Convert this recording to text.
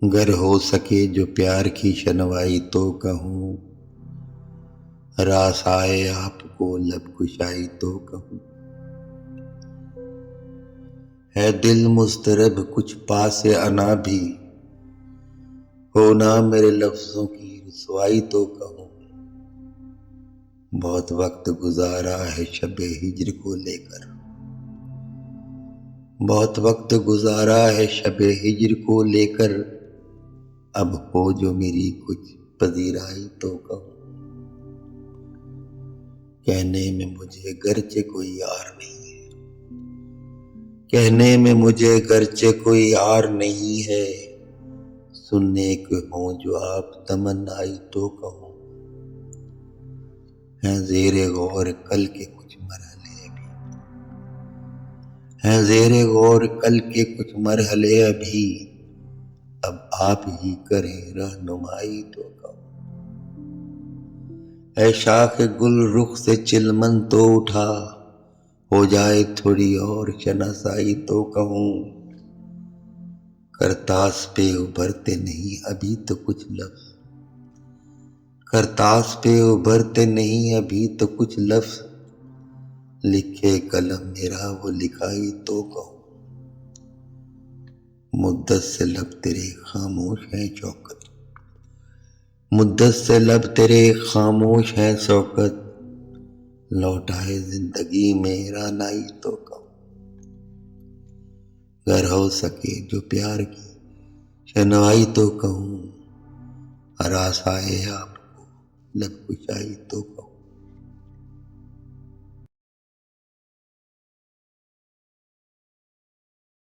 गर हो सके जो प्यार की शनवाई तो कहूँ, रास आए आपको लब कुशाई तो कहूँ। है दिल मुस्तरब कुछ पास अना भी, हो ना मेरे लफ्जों की रुसवाई तो कहूँ। बहुत वक्त गुजारा है शबे हिज्र को लेकर, बहुत वक्त गुजारा है शबे हिज्र को लेकर, अब हो जो मेरी कुछ पजीराई तो कहूँ। कहने में मुझे गरचे कोई यार नहीं है, कहने में मुझे गरचे कोई यार नहीं है, सुनने को हो जो आप तमन्नाई तो कहूँ। हैं ज़ेरे गौर कल के कुछ मरहले अभी, हैं ज़ेरे गौर कल के कुछ मरहले अभी, अब आप ही करें रहनुमाई तो कहूँ। है शाख गुल रुख से चिलमन तो उठा, हो जाए थोड़ी और शनासाई तो कहूँ। करतास पे उभरते नहीं अभी तो कुछ लफ्ज़, करतास पे उभरते नहीं अभी तो कुछ लफ्ज़, लिखे कलम मेरा वो लिखाई तो कहूँ। मुद्दत से लब तेरे खामोश हैं शौकत, मुद्दत से लब तेरे खामोश हैं शौकत, लौटाए जिंदगी मेरा नाई तो कहूँ। गर हो सके जो प्यार की शनवाई तो कहूँ, रास आए आपको लब कुशाई तो कहूँ।